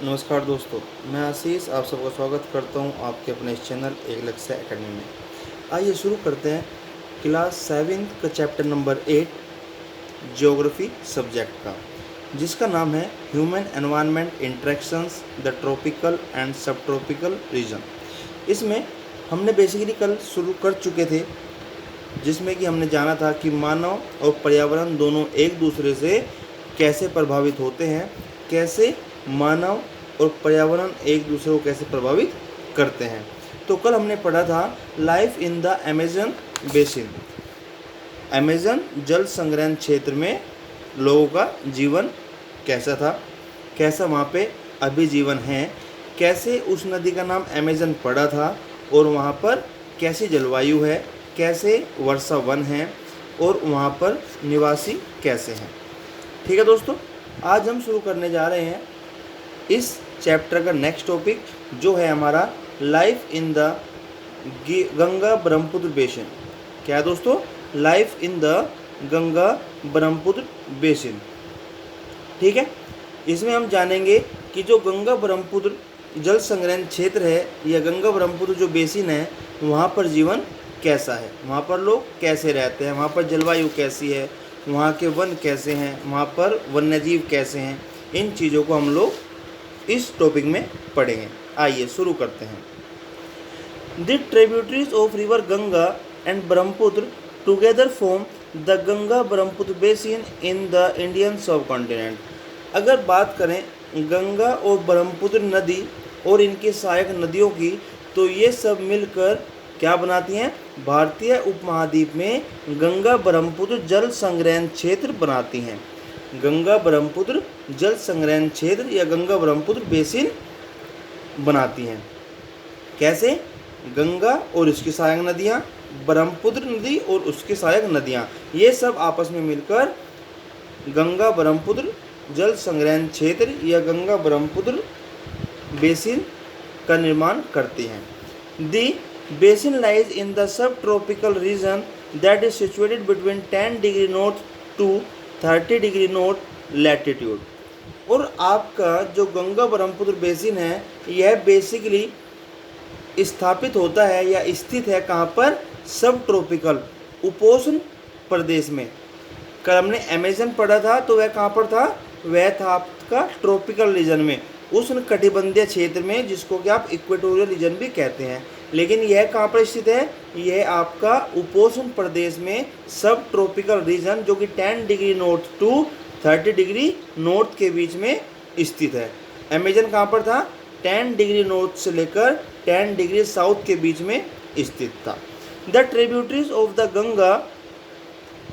नमस्कार दोस्तों, मैं आशीष आप सबका स्वागत करता हूं आपके अपने इस चैनल एक लक्ष्य एकेडमी में। आइए शुरू करते हैं क्लास 7th का चैप्टर नंबर 8 ज्योग्राफी सब्जेक्ट का, जिसका नाम है human environment interactions the tropical and सब ट्रॉपिकल रीजन। इसमें हमने बेसिकली कल शुरू कर चुके थे, जिसमें कि हमने जाना था कि मानव और पर्यावरण दोनों एक दूसरे से कैसे प्रभावित होते हैं, कैसे मानव और पर्यावरण एक दूसरे को कैसे प्रभावित करते हैं। तो कल हमने पढ़ा था life in the Amazon basin. Amazon जल संग्रहण क्षेत्र में लोगों का जीवन कैसा था, कैसा वहाँ पे अभी जीवन है, कैसे उस नदी का नाम अमेजन पड़ा था और वहाँ पर कैसी जलवायु है, कैसे वर्षा वन है और वहाँ पर निवासी कैसे हैं। ठीक है दोस्तों, आज हम शुरू करने जा रहे हैं इस चैप्टर का नेक्स्ट टॉपिक, जो है हमारा life in the Ganga Brahmaputra basin. क्या है दोस्तों? Life in the Ganga Brahmaputra basin. ठीक है, इसमें हम जानेंगे कि जो गंगा ब्रह्मपुत्र जल संग्रहण क्षेत्र है या गंगा ब्रह्मपुत्र जो बेसिन है, वहाँ पर जीवन कैसा है, वहाँ पर लोग कैसे रहते हैं, वहाँ पर जलवायु कैसी है, वहाँ के वन कैसे हैं, वहाँ पर वन्यजीव कैसे हैं। इन चीज़ों को हम लोग इस टॉपिक में पढ़ेंगे। आइए शुरू करते हैं। The tributaries of river Ganga and Brahmaputra together form the Ganga Brahmaputra basin in the Indian सब कॉन्टिनेंट। अगर बात करें गंगा और ब्रह्मपुत्र नदी और इनके सहायक नदियों की, तो ये सब मिलकर क्या बनाती हैं? भारतीय उपमहाद्वीप में गंगा ब्रह्मपुत्र जल संग्रहण क्षेत्र बनाती हैं। गंगा ब्रह्मपुत्र जल संग्रहण क्षेत्र या गंगा ब्रह्मपुत्र बेसिन बनाती हैं। कैसे? गंगा और उसकी सहायक नदियाँ, ब्रह्मपुत्र नदी और उसकी सहायक नदियाँ, ये सब आपस में मिलकर गंगा ब्रह्मपुत्र जल संग्रहण क्षेत्र या गंगा ब्रह्मपुत्र बेसिन का निर्माण करती हैं। The basin lies in the sub tropical region that is situated between 10 degree north to 30 degree north latitude. और आपका जो गंगा ब्रह्मपुत्र बेसिन है, यह बेसिकली स्थापित होता है या स्थित है कहाँ पर? सब ट्रॉपिकल उपोष्ण प्रदेश में। कल हमने अमेजन पढ़ा था, तो वह कहाँ पर था? वह था आपका ट्रॉपिकल रीजन में, उष्ण कटिबंधीय क्षेत्र में, जिसको कि आप इक्वेटोरियल रीजन भी कहते हैं। लेकिन यह कहाँ पर स्थित है? यह आपका उपोष्ण प्रदेश में सब ट्रॉपिकल रीजन, जो कि 10 degree north to 30 degree north के बीच में स्थित है। अमेजन कहाँ पर था? 10 डिग्री नॉर्थ से लेकर 10 डिग्री साउथ के बीच में स्थित था। The tributaries of the Ganga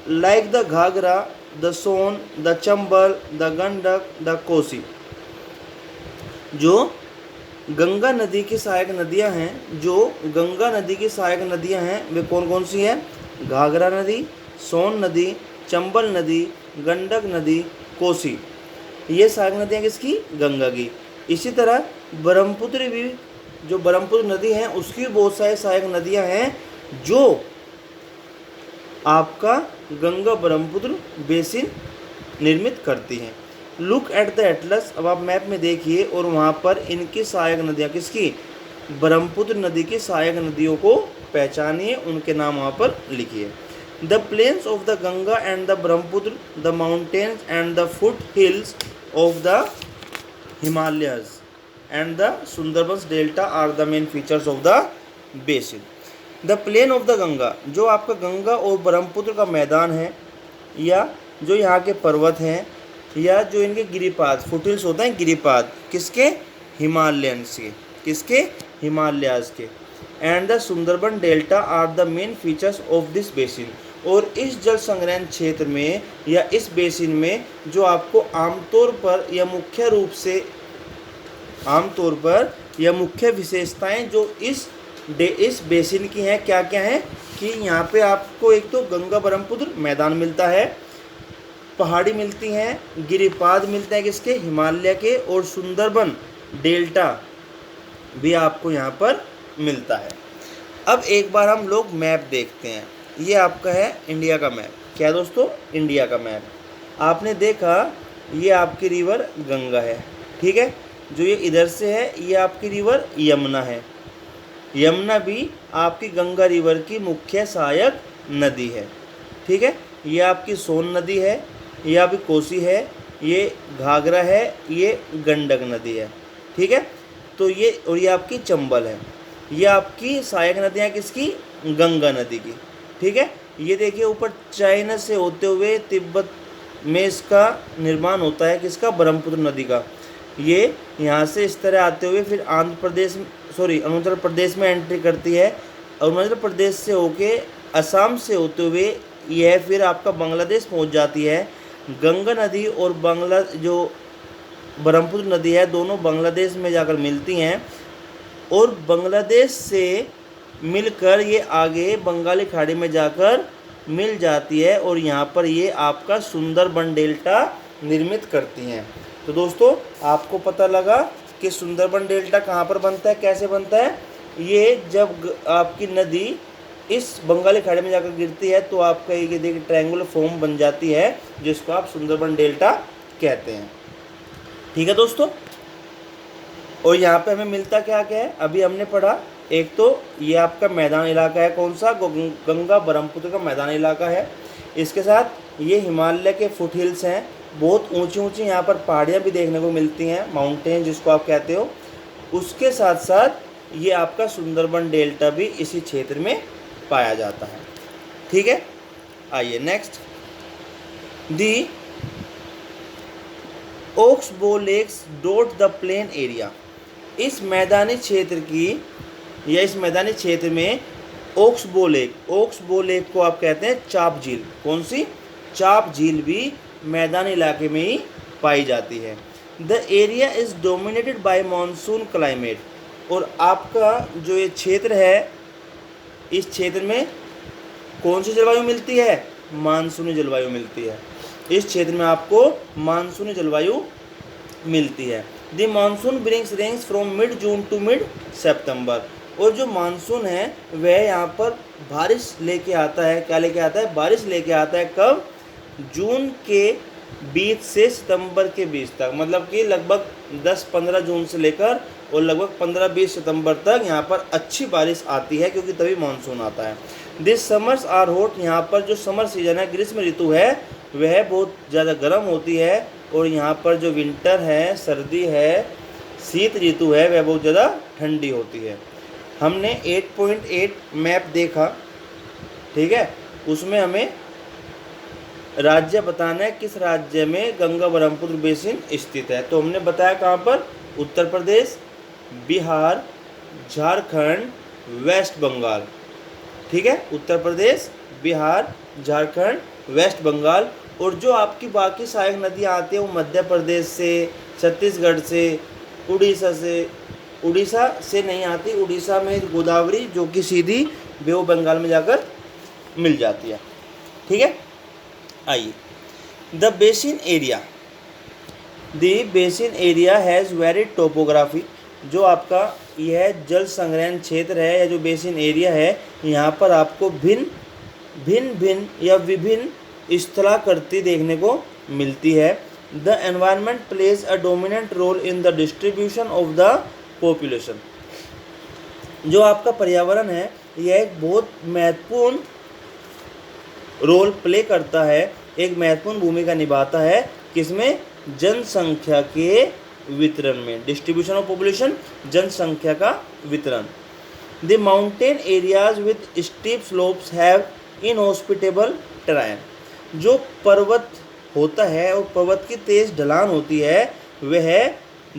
like the Ghaghara, the Son, the Chambal, the Gandak, the Kosi. जो गंगा नदी की सहायक नदियां हैं, जो गंगा नदी की सहायक नदियां हैं, वे कौन कौन सी हैं? घाघरा नदी, सोन नदी, चंबल नदी, गंडक नदी, कोसी। ये सहायक नदियां किसकी? गंगा की। इसी तरह ब्रह्मपुत्र भी, जो ब्रह्मपुत्र नदी है, उसकी बहुत सारी सहायक नदियां हैं जो आपका गंगा ब्रह्मपुत्र बेसिन निर्मित करती हैं। Look at the Atlas. अब आप मैप में देखिए और वहाँ पर इनकी सहायक नदियाँ किसकी? ब्रह्मपुत्र नदी की सहायक नदियों को पहचानिए, उनके नाम वहाँ पर लिखिए। The plains of the Ganga and the Brahmaputra, the mountains and the foothills of the Himalayas and the Sundarbans delta are the main features of the basin. The plain of the Ganga, जो आपका गंगा और ब्रह्मपुत्र का मैदान है, या जो यहाँ के पर्वत हैं, या जो इनके गिरिपाद, फुटहिल्स होते हैं गिरिपाद, किसके? हिमालयंस के। किसके? हिमालयाज के। And the Sundarban delta are the main features of this basin. और इस जल संग्रहण क्षेत्र में या इस बेसिन में जो आपको आमतौर पर या मुख्य रूप से या मुख्य विशेषताएं जो इस बेसिन की हैं, क्या क्या हैं? कि यहाँ पे आपको एक तो गंगा ब्रह्मपुत्र मैदान मिलता है, पहाड़ी मिलती हैं, गिरिपाद मिलते हैं किसके? हिमालय के, और सुंदरबन डेल्टा भी आपको यहाँ पर मिलता है। अब एक बार हम लोग मैप देखते हैं। ये आपका है इंडिया का मैप। क्या दोस्तों? इंडिया का मैप। आपने देखा ये आपकी रिवर गंगा है, ठीक है। जो ये इधर से है ये आपकी रिवर यमुना है। यमुना भी आपकी गंगा रिवर की मुख्य सहायक नदी है। ठीक है, ये आपकी सोन नदी है, ये आपकी कोसी है, ये घाघरा है, ये गंडक नदी है। ठीक है, तो ये और ये आपकी चंबल है। ये आपकी सहायक नदियाँ किसकी? गंगा नदी की। ठीक है, ये देखिए ऊपर चाइना से होते हुए तिब्बत में इसका निर्माण होता है किसका? ब्रह्मपुत्र नदी का। ये यहाँ से इस तरह आते हुए फिर अरुणाचल प्रदेश में एंट्री करती है। अरुणाचल प्रदेश से होके असम से होते हुए यह फिर आपका बांग्लादेश पहुँच जाती है। गंगा नदी और जो ब्रह्मपुत्र नदी है दोनों बांग्लादेश में जाकर मिलती हैं और बांग्लादेश से मिलकर ये आगे बंगाली खाड़ी में जाकर मिल जाती है और यहाँ पर ये आपका सुंदरबन डेल्टा निर्मित करती हैं। तो दोस्तों आपको पता लगा कि सुंदरबन डेल्टा कहाँ पर बनता है, कैसे बनता है। ये जब आपकी नदी इस बंगाली खाड़ी में जाकर गिरती है तो आपका ये देखिए ट्रायंगुलर फॉर्म बन जाती है जिसको आप सुंदरबन डेल्टा कहते हैं। ठीक है दोस्तों, और यहाँ पे हमें मिलता क्या क्या है अभी हमने पढ़ा। एक तो ये आपका मैदान इलाका है, कौन सा? गंगा ब्रह्मपुत्र का मैदान इलाका है। इसके साथ ये हिमालय के फुट हिल्स हैं, बहुत ऊंची ऊंची यहाँ पर पहाड़ियाँ भी देखने को मिलती हैं, माउंटेन जिसको आप कहते हो। उसके साथ साथ ये आपका सुंदरबन डेल्टा भी इसी क्षेत्र में पाया जाता है। ठीक है, आइए next. The oxbow lakes dot the plain area. इस मैदानी क्षेत्र में ओक्सबो लेक को आप कहते हैं चाप झील। कौन सी? चाप झील भी मैदानी इलाके में ही पाई जाती है। The area is dominated by monsoon climate. और आपका जो ये क्षेत्र है इस क्षेत्र में कौन सी जलवायु मिलती है? मानसूनी जलवायु मिलती है। इस क्षेत्र में आपको मानसूनी जलवायु मिलती है। The monsoon brings rains from mid June to mid September. और जो मानसून है वह यहाँ पर बारिश लेके आता है। क्या लेके आता है? बारिश लेके आता है। कब? जून के बीच से सितंबर के बीच तक, मतलब कि लगभग 10-15 जून से लेकर और लगभग 15-20 सितंबर तक यहाँ पर अच्छी बारिश आती है क्योंकि तभी मानसून आता है। This summers are hot. यहाँ पर जो समर सीजन है, ग्रीष्म ऋतु है, वह बहुत ज़्यादा गर्म होती है। और यहाँ पर जो विंटर है, सर्दी है, शीत ऋतु है, वह बहुत ज़्यादा ठंडी होती है। हमने 8.8 मैप देखा। ठीक है, उसमें हमें राज्य बताना है किस राज्य में गंगा ब्रह्मपुत्र बेसिन स्थित है। तो हमने बताया कहाँ पर? उत्तर प्रदेश, बिहार, झारखंड, वेस्ट बंगाल। ठीक है, उत्तर प्रदेश, बिहार, झारखंड, वेस्ट बंगाल। और जो आपकी बाकी सहायक नदियाँ आती हैं वो मध्य प्रदेश से, छत्तीसगढ़ से, उड़ीसा से नहीं आती। उड़ीसा में गोदावरी जो कि सीधी बे ऑफ बंगाल में जाकर मिल जाती है। ठीक है, आइए। The basin area has varied topography. जो आपका यह जल संग्रहण क्षेत्र है या जो बेसिन एरिया है, यहाँ पर आपको भिन्न या विभिन्न स्थलाकृति देखने को मिलती है। The environment plays a dominant role in the distribution of the population. जो आपका पर्यावरण है यह एक बहुत महत्वपूर्ण रोल प्ले करता है, एक महत्वपूर्ण भूमिका निभाता है। किसमें? जनसंख्या के वितरण में। डिस्ट्रीब्यूशन ऑफ पॉपुलेशन, जनसंख्या का वितरण। The mountain areas with steep slopes have inhospitable terrain. जो पर्वत होता है और पर्वत की तेज ढलान होती है वह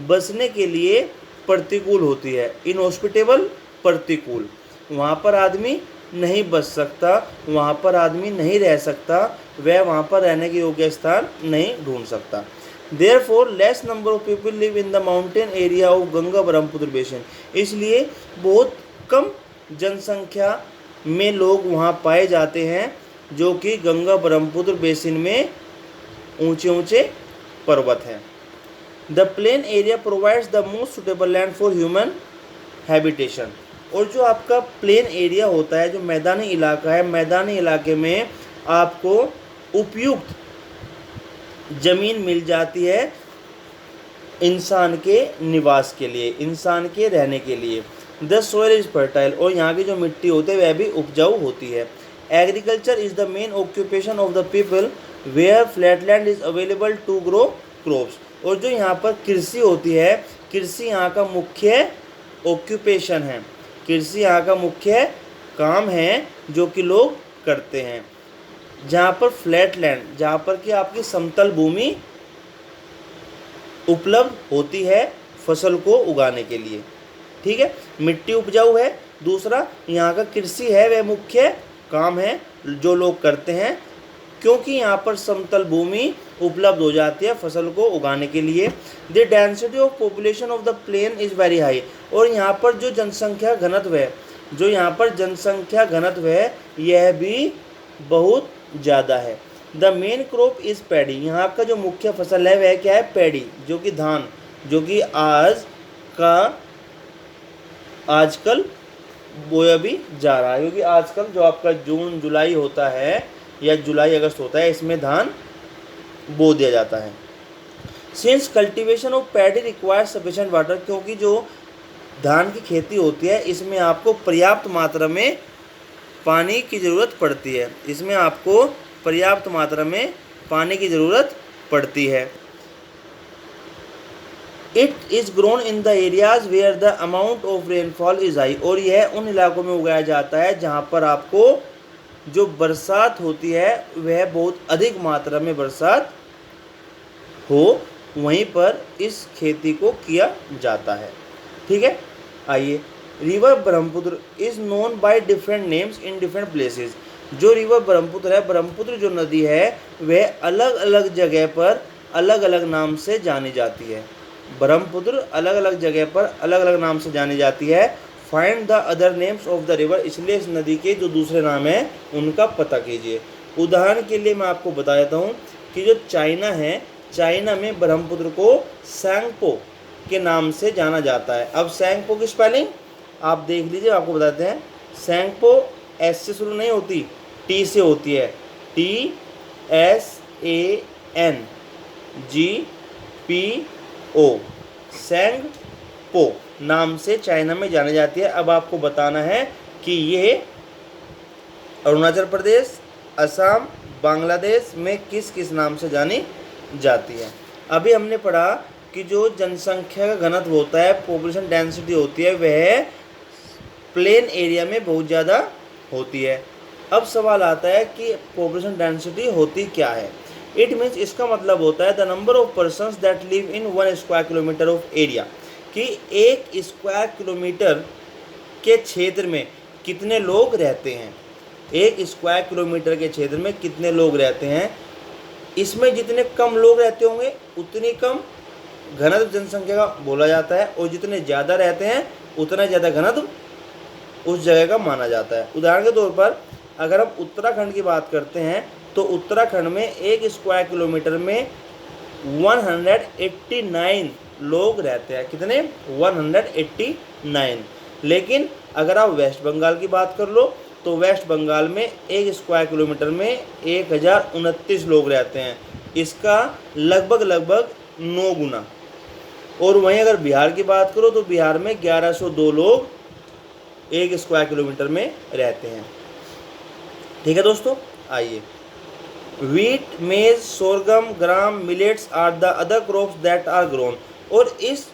बसने के लिए प्रतिकूल होती है। इनहॉस्पिटेबल, प्रतिकूल। वहाँ पर आदमी नहीं बच सकता, वहाँ पर आदमी नहीं रह सकता, वह वहाँ पर रहने के योग्य स्थान नहीं ढूंढ सकता। Therefore, less number of people live in the mountain area of Ganga Brahmaputra basin. इसलिए बहुत कम जनसंख्या में लोग वहाँ पाए जाते हैं जो कि गंगा ब्रह्मपुत्र बेसिन में ऊंचे पर्वत हैं। The plain area provides the most suitable land for human habitation. और जो आपका प्लेन एरिया होता है, जो मैदानी इलाका है, मैदानी इलाके में आपको उपयुक्त ज़मीन मिल जाती है इंसान के निवास के लिए, इंसान के रहने के लिए। द सोइल इज़ फर्टाइल, और यहाँ की जो मिट्टी होती है वह भी उपजाऊ होती है। Agriculture is the main occupation of the people where flatland is available to grow crops, और जो यहाँ पर कृषि होती है, कृषि यहाँ का मुख्य ऑक्यूपेशन है, कृषि यहाँ का मुख्य काम है जो कि लोग करते हैं। जहाँ पर फ्लैट लैंड, जहाँ पर कि आपकी समतल भूमि उपलब्ध होती है फसल को उगाने के लिए, ठीक है। मिट्टी उपजाऊ है। दूसरा, यहाँ का कृषि है वह मुख्य काम है जो लोग करते हैं, क्योंकि यहाँ पर समतल भूमि उपलब्ध हो जाती है फसल को उगाने के लिए। The density of population of the plain is very high, और यहाँ पर जो जनसंख्या घनत्व है, जो यहाँ पर जनसंख्या घनत्व है यह भी बहुत ज़्यादा है। The main crop is paddy, यहाँ का जो मुख्य फसल है वह क्या है, पैडी, जो कि धान, जो कि आजकल बोया भी जा रहा है, क्योंकि आजकल जो आपका जून जुलाई होता है या जुलाई अगस्त होता है, इसमें धान बो दिया जाता है। Since cultivation of paddy requires sufficient water, क्योंकि जो धान की खेती होती है इसमें आपको पर्याप्त मात्रा में पानी की ज़रूरत पड़ती है, इसमें आपको पर्याप्त मात्रा में पानी की ज़रूरत पड़ती है। It is grown in the areas where the amount of rainfall is high, और यह उन इलाकों में उगाया जाता है जहाँ पर आपको जो बरसात होती है वह बहुत अधिक मात्रा में बरसात हो, वहीं पर इस खेती को किया जाता है, ठीक है। आइए, river Brahmaputra is known by different names in different places, जो रिवर ब्रह्मपुत्र है, ब्रह्मपुत्र जो नदी है वह अलग अलग जगह पर अलग अलग नाम से जानी जाती है। ब्रह्मपुत्र अलग अलग जगह पर अलग अलग नाम से जानी जाती है। Find the other names of the river, इसलिए इस नदी के जो दूसरे नाम हैं उनका पता कीजिए। उदाहरण के लिए मैं आपको बता देता हूँ कि जो चाइना है, चाइना में ब्रह्मपुत्र को सैंगपो के नाम से जाना जाता है। अब सैंगपो की स्पेलिंग आप देख लीजिए, आपको बताते हैं। सैंगपो एस से शुरू नहीं होती, टी से होती है, TSANGPO, सैंगपो नाम से चाइना में जानी जाती है। अब आपको बताना है कि ये अरुणाचल प्रदेश, असम, बांग्लादेश में किस किस नाम से जानी जाती है। अभी हमने पढ़ा कि जो जनसंख्या का घनत्व होता है, पॉपुलेशन डेंसिटी होती है, वह प्लेन एरिया में बहुत ज़्यादा होती है। अब सवाल आता है कि पॉपुलेशन डेंसिटी होती क्या है। इट मीन्स, इसका मतलब होता है the number of persons that live in 1 square kilometre of area, कि 1 स्क्वायर किलोमीटर के क्षेत्र में कितने लोग रहते हैं, 1 स्क्वायर किलोमीटर के क्षेत्र में कितने लोग रहते हैं। इसमें जितने कम लोग रहते होंगे उतनी कम घनत्व जनसंख्या का बोला जाता है, और जितने ज़्यादा रहते हैं उतना ज़्यादा घनत्व उस जगह का माना जाता है। उदाहरण के तौर पर अगर हम उत्तराखंड की बात करते हैं तो उत्तराखंड में 1 स्क्वायर किलोमीटर में 189 लोग रहते हैं। कितने? 189। लेकिन अगर आप वेस्ट बंगाल की बात कर लो तो वेस्ट बंगाल में 1 स्क्वायर किलोमीटर में 1029 लोग रहते हैं, इसका लगभग 9 गुना। और वहीं अगर बिहार की बात करो तो बिहार में 1102 लोग 1 स्क्वायर किलोमीटर में रहते हैं। ठीक है दोस्तों, आइए। Wheat, maize, sorghum, gram, millets are the other crops that are grown. और इस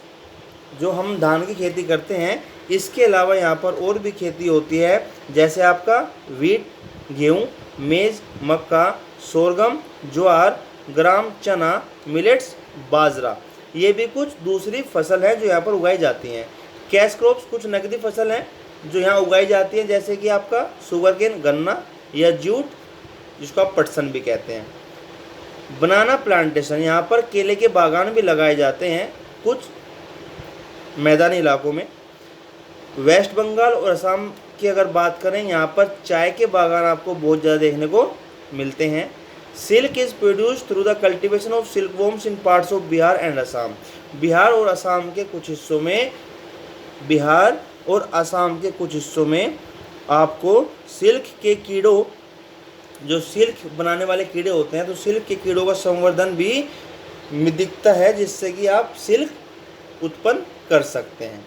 जो हम धान की खेती करते हैं इसके अलावा यहाँ पर और भी खेती होती है, जैसे आपका वीट गेहूँ, मेज मक्का, सोरगम ज्वार, ग्राम चना, मिलेट्स बाजरा, ये भी कुछ दूसरी फसल हैं जो यहाँ पर उगाई जाती हैं। कैश क्रॉप्स कुछ नकदी फसल हैं जो यहाँ उगाई जाती हैं, जैसे कि आपका शुगर केन गन्ना या जूट जिसको आप पटसन भी कहते हैं। बनाना प्लांटेशन, यहाँ पर केले के बागान भी लगाए जाते हैं कुछ मैदानी इलाकों में। वेस्ट बंगाल और असम की अगर बात करें, यहाँ पर चाय के बागान आपको बहुत ज़्यादा देखने को मिलते हैं। Silk is produced through the cultivation of silk worms in parts of Bihar and Assam. Bihar और असम के कुछ हिस्सों में आपको सिल्क के कीड़ों, जो सिल्क बनाने वाले कीड़े होते हैं, तो सिल्क के कीड़ों का संवर्धन भी दिखता है जिससे कि आप सिल्क उत्पन्न कर सकते हैं।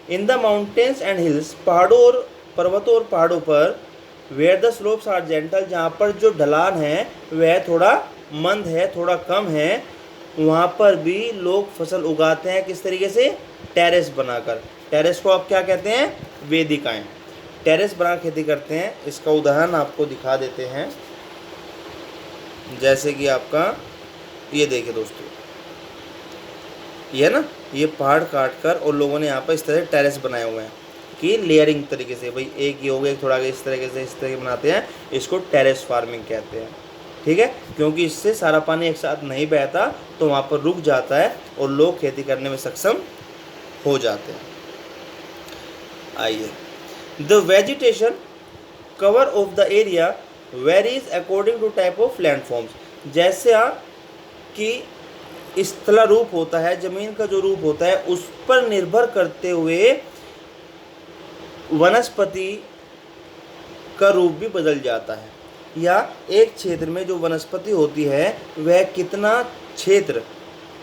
In the mountains and hills, पहाड़ों और पर्वतों और पहाड़ों पर, where the slopes are gentle, जहाँ पर जो ढलान है वह थोड़ा मंद है, थोड़ा कम है, वहाँ पर भी लोग फसल उगाते हैं। किस तरीके से? टेरेस बनाकर। टेरेस को आप क्या कहते हैं? वेदिकाएं। टेरेस बना खेती करते हैं। इसका उदाहरण आपको दिखा देते हैं, जैसे कि आपका ये देखिए दोस्तों, ये ना, ये पहाड़ काट कर और लोगों ने यहाँ पर इस तरह से टेरेस बनाए हुए हैं कि लेयरिंग तरीके से, भाई एक ये हो गया, एक थोड़ा आगे, इस तरीके से, इस तरह बनाते हैं। इसको टेरेस फार्मिंग कहते हैं। ठीक है, क्योंकि इससे सारा पानी एक साथ नहीं बहता, तो वहाँ पर रुक जाता है और लोग खेती करने में सक्षम हो जाते हैं। आइए, the vegetation cover of the area varies according to type of landforms. जैसे कि स्थला रूप होता है, जमीन का जो रूप होता है, उस पर निर्भर करते हुए वनस्पति का रूप भी बदल जाता है, या एक क्षेत्र में जो वनस्पति होती है वह कितना क्षेत्र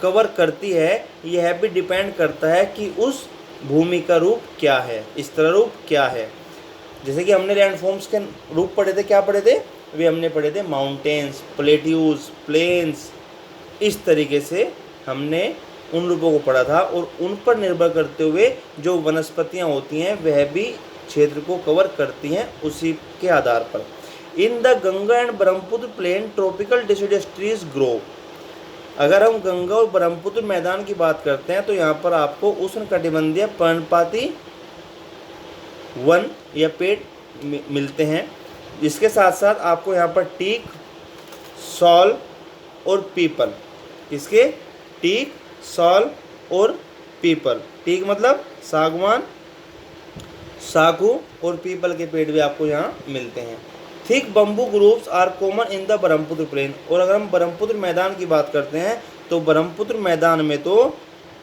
कवर करती है, यह भी डिपेंड करता है कि उस भूमि का रूप क्या है, स्थला रूप क्या है। जैसे कि हमने लैंडफॉर्म्स के रूप पढ़े थे, क्या पढ़े थे? वे हमने पढ़े थे माउंटेन्स, प्लेट्यूज, प्लेन्स। इस तरीके से हमने उन रूपों को पढ़ा था, और उन पर निर्भर करते हुए जो वनस्पतियां होती हैं वह भी क्षेत्र को कवर करती हैं उसी के आधार पर। In the Ganga and Brahmaputra plain tropical deciduous trees grow. अगर हम गंगा और ब्रह्मपुत्र मैदान की बात करते हैं तो यहाँ पर आपको उष्णकटिबंधीय पर्णपाती वन या पेड़ मिलते हैं। इसके साथ साथ आपको यहाँ पर टीक, सॉल और पीपल, इसके टीक, सॉल और पीपल। टीक मतलब सागवान, साखू, और पीपल के पेड़ भी आपको यहाँ मिलते हैं। Thick bamboo groups are common in the Brahmaputra plain. और अगर हम ब्रह्मपुत्र मैदान की बात करते हैं तो ब्रह्मपुत्र मैदान में तो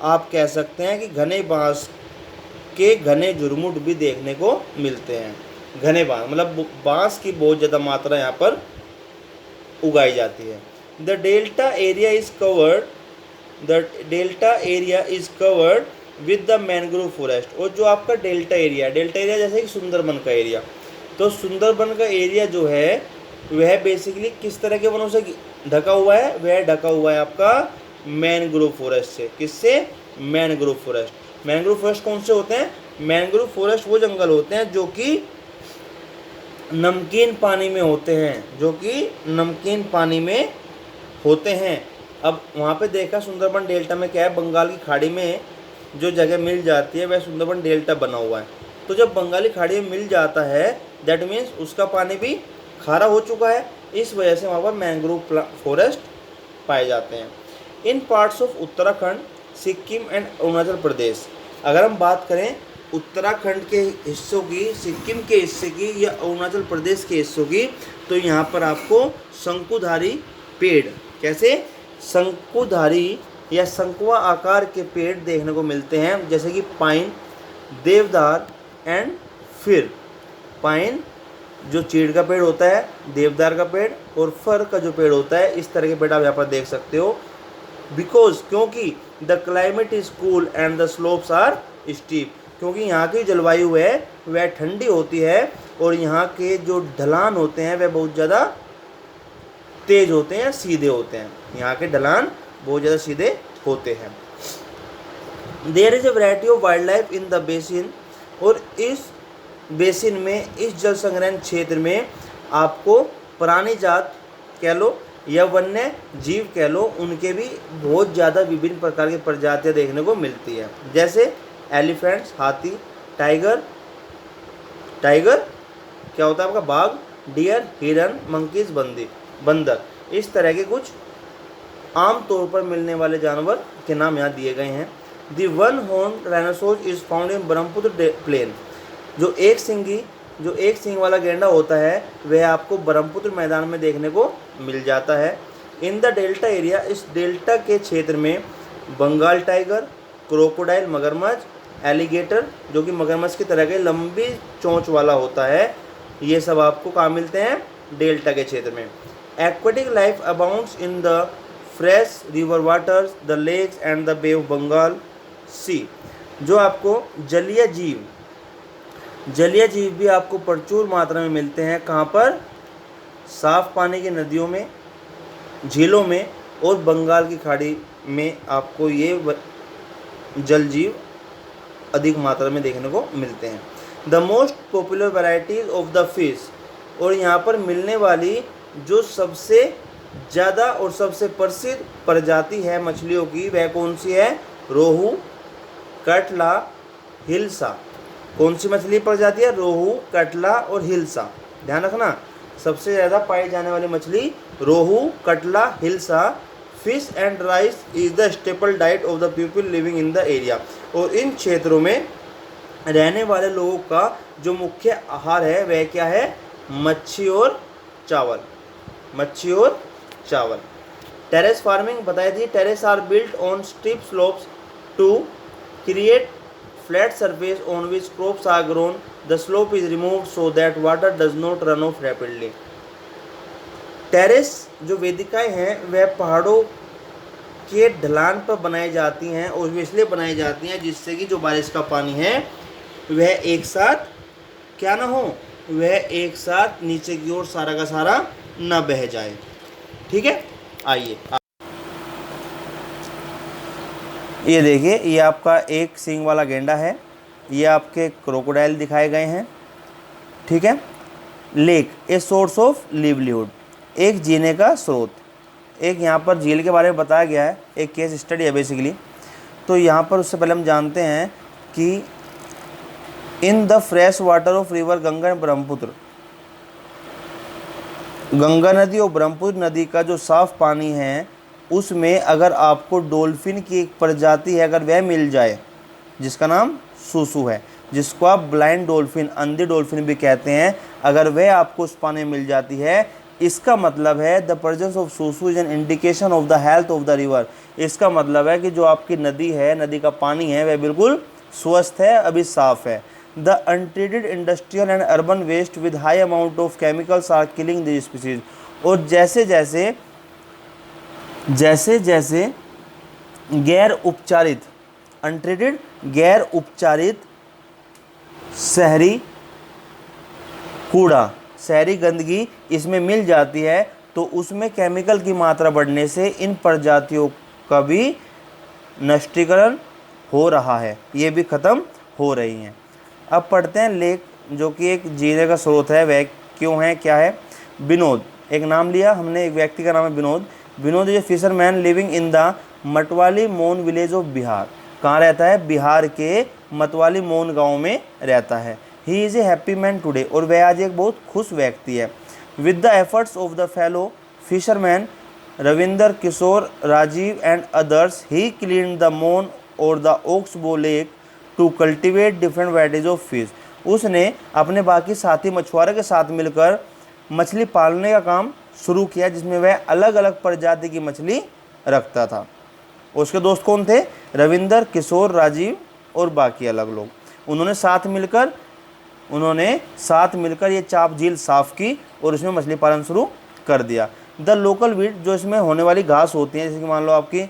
आप कह सकते हैं कि घने बांस के घने झुरमुट भी देखने को मिलते हैं। घने बांस मतलब बांस की बहुत ज़्यादा मात्रा यहाँ पर उगाई जाती है। The delta area is covered with the mangrove forest. और जो आपका डेल्टा एरिया जैसे कि सुंदरबन का एरिया, तो सुंदरबन का एरिया जो है वह बेसिकली किस तरह के वनों से ढका हुआ है? वह ढका हुआ है आपका मैंग्रोव फॉरेस्ट से। किससे? Mangrove forest. मैंग्रोव फॉरेस्ट कौन से होते हैं? मैंग्रोव फॉरेस्ट वो जंगल होते हैं जो कि नमकीन पानी में होते हैं, जो कि नमकीन पानी में होते हैं। अब वहाँ पे देखा सुंदरबन डेल्टा में क्या है, बंगाल की खाड़ी में जो जगह मिल जाती है वह सुंदरबन डेल्टा बना हुआ है। तो जब बंगाली खाड़ी में मिल जाता है दैट मीन्स उसका पानी भी खारा हो चुका है, इस वजह से वहाँ पर मैंग्रोव फॉरेस्ट पाए जाते हैं। In parts of Uttarakhand, Sikkim and Arunachal Pradesh. अगर हम बात करें उत्तराखंड के हिस्सों की, सिक्किम के हिस्से की या अरुणाचल प्रदेश के हिस्सों की, तो यहाँ पर आपको शंकुधारी पेड़, कैसे? शंकुधारी या शंकुआ आकार के पेड़ देखने को मिलते हैं, जैसे कि पाइन, देवदार एंड फिर। पाइन जो चीड़ का पेड़ होता है, देवदार का पेड़, और फर का जो पेड़ होता है, इस तरह के पेड़ आप यहाँ पर देख सकते हो। बिकॉज क्योंकि the climate is cool and the slopes are steep. क्योंकि यहाँ की जलवायु है वह ठंडी होती है और यहाँ के जो ढलान होते हैं वह बहुत ज़्यादा तेज होते हैं या सीधे होते हैं। यहाँ के ढलान बहुत ज़्यादा सीधे होते हैं। There is a variety of wildlife in the basin. और इस बेसिन में, इस जल संग्रहण क्षेत्र में आपको प्राणी जात कह लो या वन्य जीव कह लो, उनके भी बहुत ज़्यादा विभिन्न प्रकार की प्रजातियाँ देखने को मिलती है। जैसे एलिफेंट्स, हाथी, टाइगर क्या होता है आपका? बाघ, डियर, हिरन, मंकीज, बंदर। इस तरह के कुछ आम तौर पर मिलने वाले जानवर के नाम यहाँ दिए गए हैं। The one horn rhinoceros is found in Brahmaputra plain. जो एक सिंग वाला गैंडा होता है वह आपको ब्रह्मपुत्र मैदान में देखने को मिल जाता है। इन द डेल्टा एरिया, इस डेल्टा के क्षेत्र में बंगाल टाइगर, क्रोकोडाइल मगरमच्छ, एलिगेटर जो कि मगरमच्छ की तरह के लंबी चोंच वाला होता है, ये सब आपको कहाँ मिलते हैं? डेल्टा के क्षेत्र में। Aquatic life abounds in the fresh river waters, the lakes and the Bay of Bengal sea. जो आपको जलीय जीव भी आपको प्रचुर मात्रा में मिलते हैं। कहाँ पर? साफ पानी की नदियों में, झीलों में और बंगाल की खाड़ी में आपको ये जल जीव अधिक मात्रा में देखने को मिलते हैं। The most popular varieties of the fish, और यहाँ पर मिलने वाली जो सबसे ज़्यादा और सबसे प्रसिद्ध प्रजाति है मछलियों की, वह कौन सी है? रोहू, कटला, हिल्सा। कौन सी मछली प्रजाति है? रोहू, कटला और हिल्सा। ध्यान रखना, सबसे ज़्यादा पाई जाने वाली मछली rohu, katla, hilsa. Fish and rice is the staple diet of the people living in the area. और इन क्षेत्रों में रहने वाले लोगों का जो मुख्य आहार है वह क्या है? मच्छी और चावल। मच्छी और चावल। टेरेस फार्मिंग बताई थी। Terraces are built on steep slopes to create flat surface on which crops are grown. The slope is removed so that water does not run off rapidly. Terrace जो वेदिकाएं हैं वह पहाड़ों के ढलान पर बनाई जाती हैं, और वे इसलिए बनाई जाती हैं जिससे कि जो बारिश का पानी है वह एक साथ क्या ना हो, वह एक साथ नीचे की ओर सारा का सारा न बह जाए। ठीक है, आइए ये देखिए, ये आपका एक सींग वाला गेंडा है, ये आपके क्रोकोडाइल दिखाए गए हैं। ठीक है। Lake a source of livelihood, एक जीने का स्रोत। एक यहाँ पर झील के बारे में बताया गया है, एक केस स्टडी है बेसिकली। तो यहाँ पर उससे पहले हम जानते हैं कि इन the fresh water of river Ganga and Brahmaputra, Ganga नदी और ब्रह्मपुत्र नदी का जो साफ पानी है उसमें अगर आपको डॉल्फिन की एक प्रजाति है, अगर वह मिल जाए, जिसका नाम सूसू है, जिसको आप ब्लाइंड डॉल्फिन, अंधी डॉल्फिन भी कहते हैं, अगर वह आपको उस पानी में मिल जाती है, इसका मतलब है the presence of susu is an indication of the health of the river. इसका मतलब है कि जो आपकी नदी है, नदी का पानी है, वह बिल्कुल स्वस्थ है, अभी साफ है। The untreated industrial and urban waste with high amount of chemicals are killing the species. और जैसे जैसे गैर उपचारित, अनट्रीटेड गैर उपचारित शहरी कूड़ा, शहरी गंदगी इसमें मिल जाती है, तो उसमें केमिकल की मात्रा बढ़ने से इन प्रजातियों का भी नष्टीकरण हो रहा है, ये भी ख़त्म हो रही हैं। अब पढ़ते हैं लेक, जो कि एक जीने का स्रोत है, वह क्यों है, क्या है। विनोद, एक नाम लिया हमने, एक व्यक्ति का नाम है Vinod. Vinod is a fisherman living in the Matwali Maun village of Bihar. कहाँ रहता है? बिहार के मतवाली मोन गांव में रहता है। He is a happy man today, और वह आज एक बहुत खुश व्यक्ति है। With the efforts of the fellow fisherman Ravinder Kishore Rajeev and others, he clean the Maun or the oxbow lake to cultivate different varieties of fish. उसने अपने बाकी साथी मछुआरों के साथ मिलकर मछली पालने का काम शुरू किया, जिसमें वह अलग अलग प्रजाति की मछली रखता था। उसके दोस्त कौन थे? रविंदर, किशोर, राजीव और बाकी अलग लोग। उन्होंने साथ मिलकर ये चाप झील साफ़ की और उसमें मछली पालन शुरू कर दिया। द लोकल वीट, जो इसमें होने वाली घास होती है, जैसे कि मान लो आपकी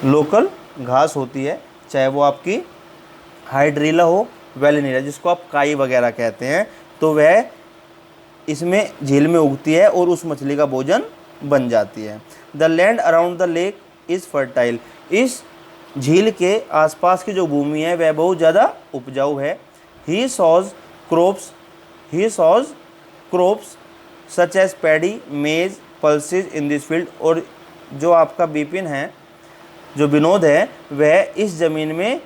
लोकल घास होती है, चाहे वो आपकी हाइड्रीला हो, वेलिनीला, जिसको आप काई वगैरह कहते हैं, तो वह इसमें झील में उगती है और उस मछली का भोजन बन जाती है। The land around the lake is fertile, इस झील के आसपास की जो भूमि है वह बहुत ज़्यादा उपजाऊ है। ही सॉज क्रॉप्स सच एज पैडी, मेज, पल्सेज इन दिस फील्ड। और जो आपका विपिन है, जो विनोद है, वह इस ज़मीन में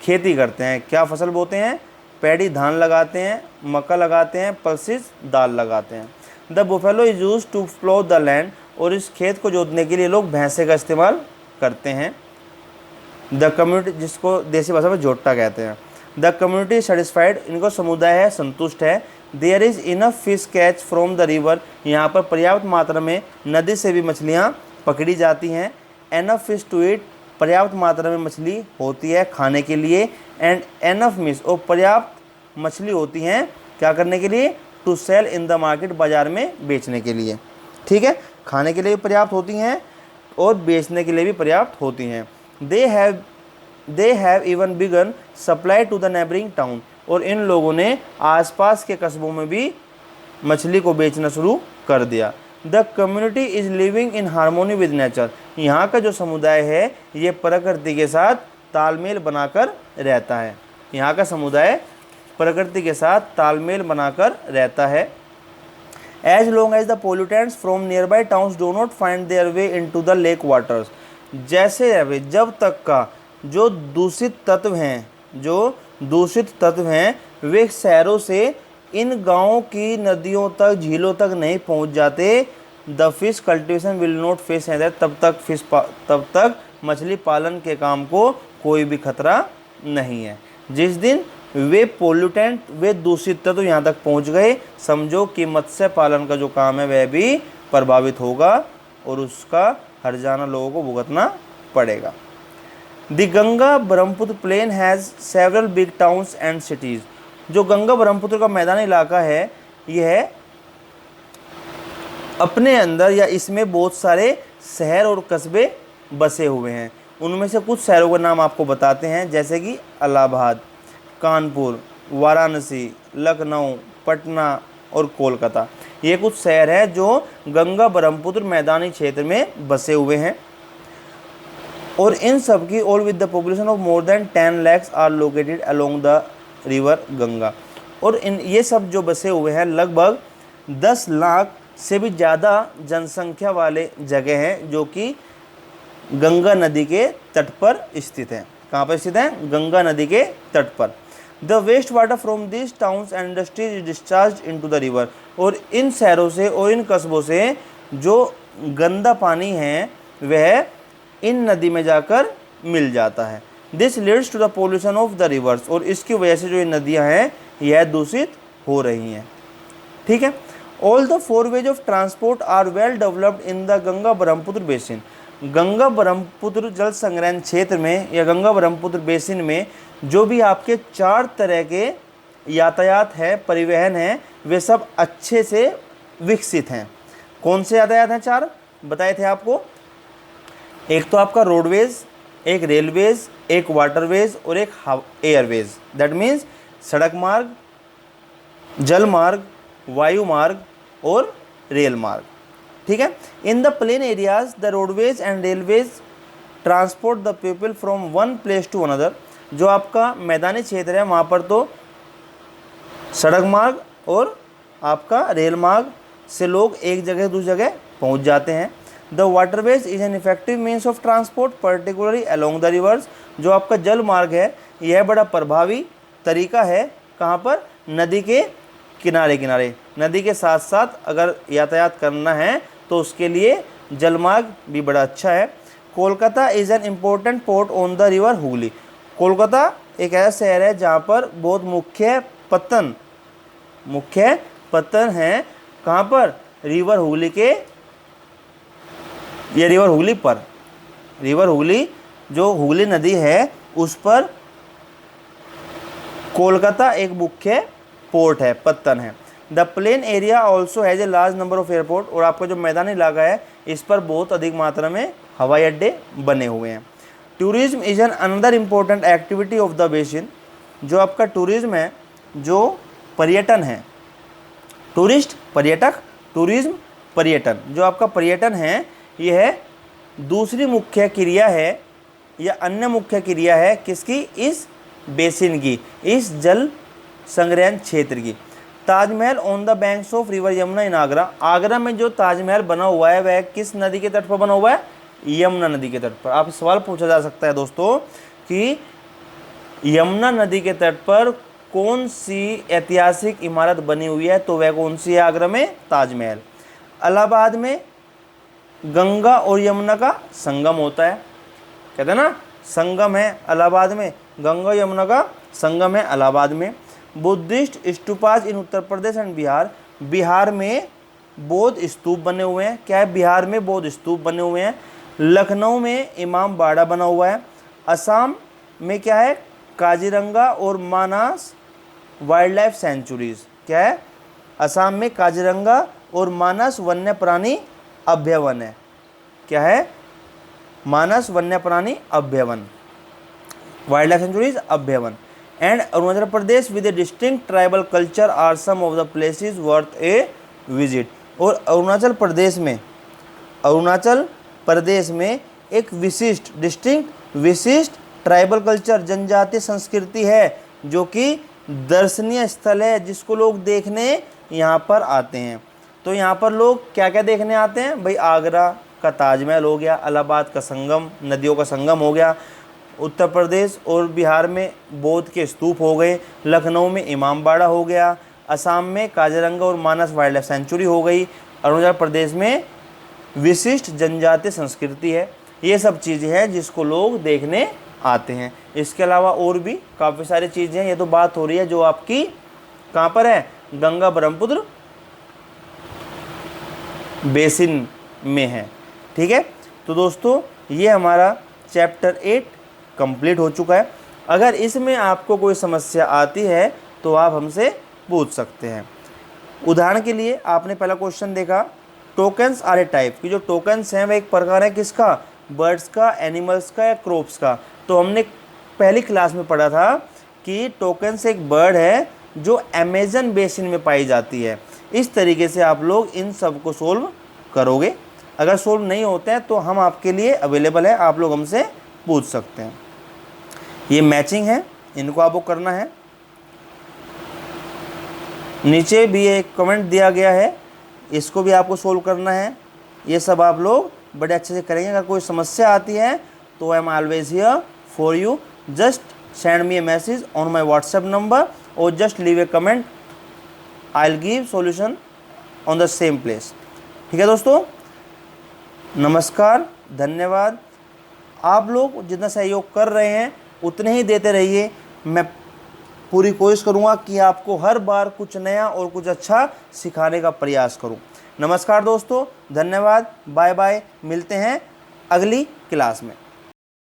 खेती करते हैं। क्या फसल बोते हैं? पैडी धान लगाते हैं, मक्का लगाते हैं, पल्सेज दाल लगाते हैं। The buffalo is use to plough the land, और इस खेत को जोतने के लिए लोग भैंसे का इस्तेमाल करते हैं। द कम्युनिटी, जिसको देसी भाषा में जोट्टा कहते हैं। द कम्युनिटी सेटिस्फाइड, इनको समुदाय है, संतुष्ट है। There is enough fish catch from the river, यहाँ पर पर्याप्त मात्रा में नदी से भी मछलियाँ पकड़ी जाती हैं। एनफ फिश टू ईट, पर्याप्त मात्रा में मछली होती है खाने के लिए। एंड एनफ मिस, और पर्याप्त मछली होती हैं क्या करने के लिए? To sell in the market, बाज़ार में बेचने के लिए। ठीक है, खाने के लिए भी पर्याप्त होती हैं और बेचने के लिए भी पर्याप्त होती हैं। They have even begun supply to the neighbouring town, और इन लोगों ने आसपास के कस्बों में भी मछली को बेचना शुरू कर दिया। The community is living in harmony with nature, यहाँ का जो समुदाय है ये प्रकृति के साथ तालमेल बनाकर रहता है। यहाँ का समुदाय प्रकृति के साथ तालमेल बनाकर रहता है। As long as the pollutants from nearby towns do not find their way into the lake waters, जैसे जब तक का जो दूषित तत्व हैं वे शहरों से इन गांवों की नदियों तक, झीलों तक नहीं पहुंच जाते, the fish cultivation will not face and तब तक मछली पालन के काम को कोई भी खतरा नहीं है। जिस दिन वे दूषित तत्व यहाँ तक पहुँच गए, समझो कि मत्स्य पालन का जो काम है वह भी प्रभावित होगा और उसका हर्जाना लोगों को भुगतना पड़ेगा। The Ganga Brahmaputra plain has several big towns and cities, जो गंगा ब्रह्मपुत्र का मैदानी इलाका है यह अपने अंदर या इसमें बहुत सारे शहर और कस्बे बसे हुए हैं। उनमें से कुछ शहरों का नाम आपको बताते हैं, जैसे कि इलाहाबाद, कानपुर, वाराणसी, लखनऊ, पटना और कोलकाता। ये कुछ शहर हैं जो गंगा ब्रह्मपुत्र मैदानी क्षेत्र में बसे हुए हैं, और इन सब की all with the population of more than 10 lakhs are located along the river Ganga, और इन ये सब जो बसे हुए हैं लगभग 10 लाख से भी ज़्यादा जनसंख्या वाले जगह हैं जो कि गंगा नदी के तट पर स्थित हैं। कहाँ पर स्थित हैं? गंगा नदी के तट पर। The waste water from this towns and industries is discharge into the river, और इन शहरों से और इन कस्बों से जो गंदा पानी है वह इन नदी में जाकर मिल जाता है। This leads to the pollution of the rivers, और इसकी वजह से जो ये नदियाँ हैं यह दूषित हो रही हैं। ठीक है, all the 4 ways of transport are well developed in the Ganga Brahmaputra basin. Ganga Brahmaputra जल संग्रहण क्षेत्र में या गंगा ब्रह्मपुत्र बेसिन में जो भी आपके 4 तरह के यातायात है, परिवहन है, वे सब अच्छे से विकसित हैं। कौन से यातायात हैं? 4 बताए थे आपको। एक तो आपका रोडवेज, एक रेलवेज, एक वाटरवेज और एक एयरवेज। दैट मीन्स सड़क मार्ग, जल मार्ग, वायु मार्ग और रेल मार्ग। ठीक है। In the plain areas the roadways and railways transport the people from one place to another. जो आपका मैदानी क्षेत्र है वहाँ पर तो सड़क मार्ग और आपका रेल मार्ग से लोग एक जगह दूसरी जगह पहुँच जाते हैं। The waterways is an effective means of transport particularly along the reverse. जो आपका जल मार्ग है यह बड़ा प्रभावी तरीका है। कहाँ पर? नदी के किनारे किनारे। नदी के साथ साथ अगर यातायात करना है तो उसके लिए जल मार्ग भी बड़ा अच्छा है। Kolkata is an important port on the river Hooghly. Kolkata एक ऐसा शहर है जहाँ पर बहुत मुख्य पत्तन हैं। कहाँ पर? रिवर हुगली के, ये रिवर हुगली पर, रिवर हुगली जो हुगली नदी है उस पर कोलकाता एक मुख्य पोर्ट है, पत्तन है। The plain area also has a large number of airport. और आपका जो मैदानी इलाका है इस पर बहुत अधिक मात्रा में हवाई अड्डे बने हुए हैं। Tourism is an another important activity of the basin. जो आपका टूरिज्म है, जो पर्यटन है, टूरिस्ट पर्यटक, टूरिज्म पर्यटन, जो आपका पर्यटन है यह दूसरी मुख्य क्रिया है या अन्य मुख्य क्रिया है किसकी? इस बेसिन की, इस जल संग्रहण क्षेत्र की। Taj Mahal on the banks of river Yamuna in Agra. Agra में जो ताजमहल बना हुआ है वह किस नदी के तट पर बना हुआ है? यमुना नदी के तट पर। आप सवाल पूछा जा सकता है दोस्तों कि यमुना नदी के तट पर कौन सी ऐतिहासिक इमारत बनी हुई है, तो वह कौन सी है? आगरा में ताजमहल। इलाहाबाद में गंगा और यमुना का संगम होता है, कहते हैं ना, संगम है इलाहाबाद में, गंगा यमुना का संगम है इलाहाबाद में। Buddhist stupas in Uttar Pradesh and Bihar. Bihar में बौद्ध स्तूप बने हुए हैं। क्या है? बिहार में बौद्ध स्तूप बने हुए हैं। लखनऊ में इमाम बाड़ा बना हुआ है। असम में क्या है? काजीरंगा और मानस वाइल्ड लाइफ सेंचुरीज। क्या है? असम में काजीरंगा और मानस वन्य प्राणी अभ्यवन है। क्या है? मानस वन्य प्राणी अभ्यवन, वाइल्ड लाइफ सेंचुरीज अभ्यवन। And Arunachal Pradesh with a distinct tribal culture are some of the places worth a visit. और अरुणाचल प्रदेश में एक विशिष्ट डिस्टिंक्ट विशिष्ट ट्राइबल कल्चर जनजातीय संस्कृति है जो कि दर्शनीय स्थल है, जिसको लोग देखने यहाँ पर आते हैं। तो यहाँ पर लोग क्या क्या देखने आते हैं भाई? आगरा का ताजमहल हो गया, इलाहाबाद का संगम, नदियों का संगम हो गया, उत्तर प्रदेश और बिहार में बौद्ध के स्तूप हो गए, लखनऊ में इमामबाड़ा हो गया, असम में काजीरंगा और मानस वाइल्ड लाइफ सेंचुरी हो गई, अरुणाचल प्रदेश में विशिष्ट जनजातीय संस्कृति है। ये सब चीज़ें हैं जिसको लोग देखने आते हैं। इसके अलावा और भी काफ़ी सारी चीज़ें हैं। ये तो बात हो रही है जो आपकी कहाँ पर है? गंगा ब्रह्मपुत्र बेसिन में है। ठीक है, तो दोस्तों ये हमारा चैप्टर 8 कंप्लीट हो चुका है। अगर इसमें आपको कोई समस्या आती है तो आप हमसे पूछ सकते हैं। उदाहरण के लिए आपने पहला क्वेश्चन देखा, टोकन्स आर ए टाइप, कि जो टोकन्स हैं वह एक प्रकार है किसका? बर्ड्स का, एनिमल्स का या क्रॉप्स का। तो हमने पहली क्लास में पढ़ा था कि टोकन्स एक बर्ड है जो अमेजन बेसिन में पाई जाती है। इस तरीके से आप लोग इन सब को सोल्व करोगे। अगर सोल्व नहीं होते हैं तो हम आपके लिए अवेलेबल है, आप लोग हमसे पूछ सकते हैं। ये मैचिंग है, इनको आपको करना है। नीचे भी एक कमेंट दिया गया है, इसको भी आपको सोल्व करना है। ये सब आप लोग बड़े अच्छे से करेंगे। अगर कोई समस्या आती है तो I am always here for you. Just send me a message on my WhatsApp number और just leave a comment, I will give solution on the same place. ठीक है दोस्तों, नमस्कार, धन्यवाद। आप लोग जितना सहयोग कर रहे हैं उतने ही देते रहिए। मैं पूरी कोशिश करूँगा कि आपको हर बार कुछ नया और कुछ अच्छा सिखाने का प्रयास करूँ। नमस्कार दोस्तों, धन्यवाद, बाय बाय, मिलते हैं अगली क्लास में।